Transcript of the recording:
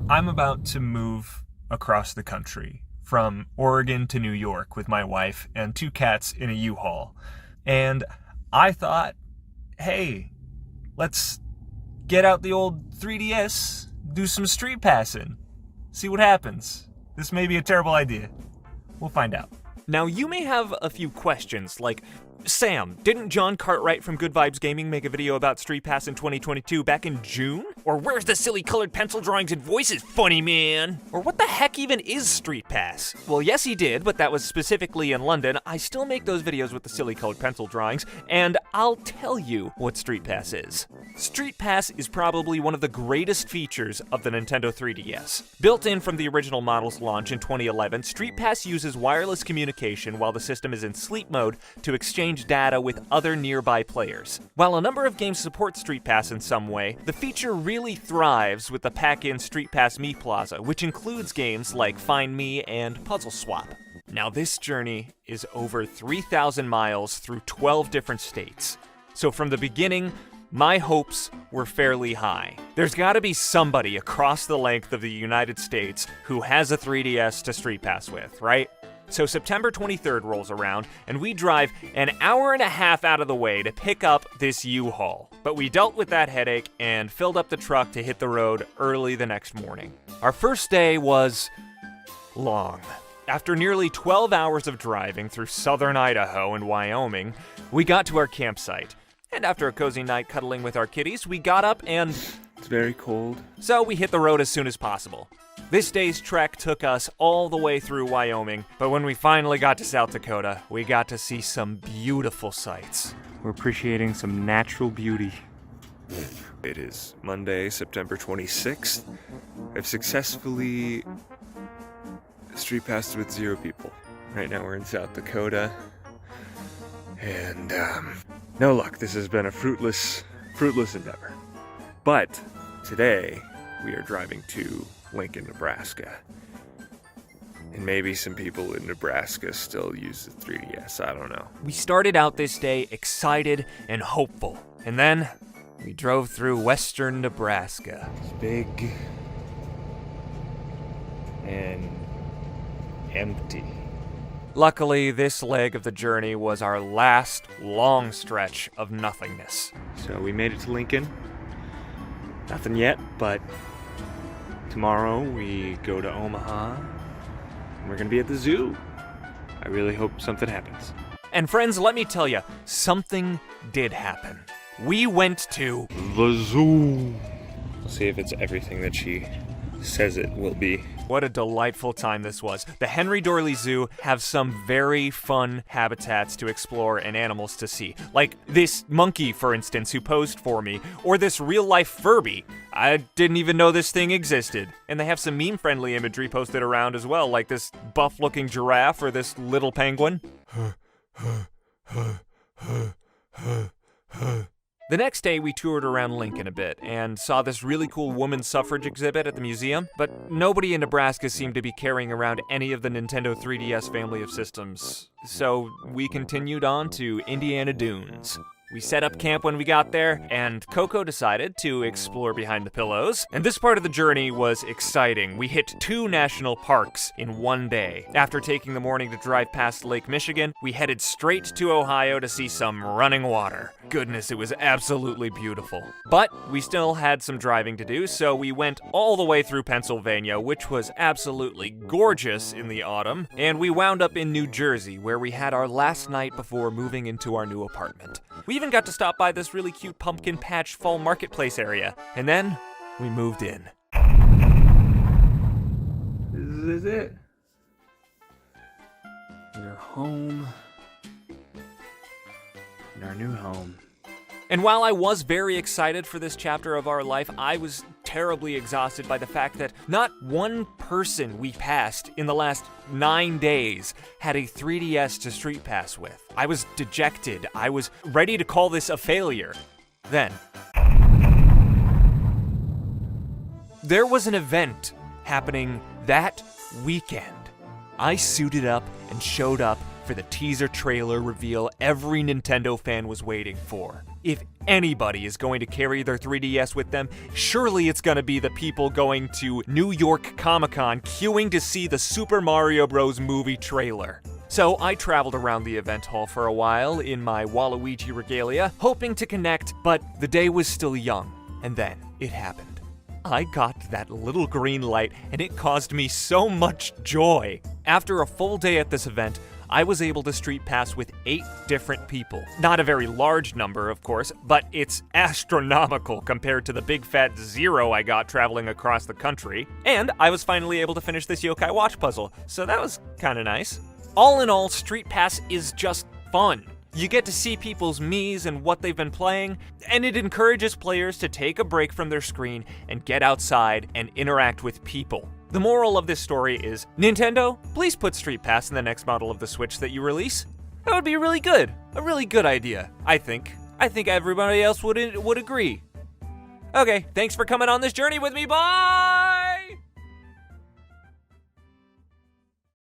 I'm about to move across the country from Oregon to New York with my wife and 2 cats in a U-Haul. And I thought, hey, let's get out the old 3DS, do some street passing, see what happens. This may be a terrible idea. We'll find out. Now, you may have a few questions, like, Sam, didn't John Cartwright from Good Vibes Gaming make a video about StreetPass in 2022 back in June? Or where's the silly colored pencil drawings and voices, funny man? Or what the heck even is StreetPass? Well, yes, he did, but that was specifically in London. I still make those videos with the silly colored pencil drawings, and I'll tell you what StreetPass is. StreetPass is probably one of the greatest features of the Nintendo 3DS. Built in from the original model's launch in 2011, StreetPass uses wireless communication while the system is in sleep mode to exchange data with other nearby players. While a number of games support StreetPass in some way, the feature really thrives with the pack-in StreetPass Me Plaza, which includes games like Find Me and Puzzle Swap. Now, this journey is over 3,000 miles through 12 different states. So from the beginning, my hopes were fairly high. There's gotta be somebody across the length of the United States who has a 3DS to StreetPass with, right? So September 23rd rolls around, and we drive an hour and a half out of the way to pick up this U-Haul. But we dealt with that headache and filled up the truck to hit the road early the next morning. Our first day was long. After nearly 12 hours of driving through southern Idaho and Wyoming, we got to our campsite. And after a cozy night cuddling with our kitties, we got up and... It's very cold. So we hit the road as soon as possible. This day's trek took us all the way through Wyoming, but when we finally got to South Dakota, we got to see some beautiful sights. We're appreciating some natural beauty. It is Monday, September 26th. I've successfully street passed with 0 people. Right now we're in South Dakota. And, no luck. This has been a fruitless endeavor. But today, we are driving to Lincoln, Nebraska. And maybe some people in Nebraska still use the 3DS, I don't know. We started out this day excited and hopeful, and then we drove through western Nebraska. It's big and empty. Luckily, this leg of the journey was our last long stretch of nothingness. So we made it to Lincoln. Nothing yet, but tomorrow we go to Omaha, and we're gonna be at the zoo. I really hope something happens. And friends, let me tell you, something did happen. We went to the zoo. We'll see if it's everything that she says it will be. What a delightful time this was. The Henry Dorley Zoo have some very fun habitats to explore and animals to see. Like this monkey, for instance, who posed for me, or this real-life Furby. I didn't even know this thing existed. And they have some meme-friendly imagery posted around as well, like this buff-looking giraffe or this little penguin. The next day, we toured around Lincoln a bit and saw this really cool women's suffrage exhibit at the museum, but nobody in Nebraska seemed to be carrying around any of the Nintendo 3DS family of systems. So we continued on to Indiana Dunes. We set up camp when we got there, and Coco decided to explore behind the pillows. And this part of the journey was exciting. We hit 2 national parks in one day. After taking the morning to drive past Lake Michigan, we headed straight to Ohio to see some running water. Goodness, it was absolutely beautiful. But we still had some driving to do, so we went all the way through Pennsylvania, which was absolutely gorgeous in the autumn, and we wound up in New Jersey, where we had our last night before moving into our new apartment. We even got to stop by this really cute pumpkin patch fall marketplace area, and then we moved in. This is it. We're home. In our new home. And while I was very excited for this chapter of our life, I was terribly exhausted by the fact that not one person we passed in the last 9 days had a 3DS to StreetPass with. I was dejected. I was ready to call this a failure. Then, there was an event happening that weekend. I suited up and showed up for the teaser trailer reveal every Nintendo fan was waiting for. If anybody is going to carry their 3DS with them, surely it's gonna be the people going to New York Comic-Con queuing to see the Super Mario Bros. Movie trailer. So I traveled around the event hall for a while in my Waluigi regalia, hoping to connect, but the day was still young. And then it happened. I got that little green light, and it caused me so much joy. After a full day at this event, I was able to street pass with 8 different people. Not a very large number, of course, but it's astronomical compared to the big fat 0 I got traveling across the country. And I was finally able to finish this Yokai Watch puzzle, so that was kinda nice. All in all, Street Pass is just fun. You get to see people's Miis and what they've been playing, and it encourages players to take a break from their screen and get outside and interact with people. The moral of this story is, Nintendo, please put Street Pass in the next model of the Switch that you release. That would be really good. A really good idea, I think. I think everybody else would agree. Okay, thanks for coming on this journey with me, bye!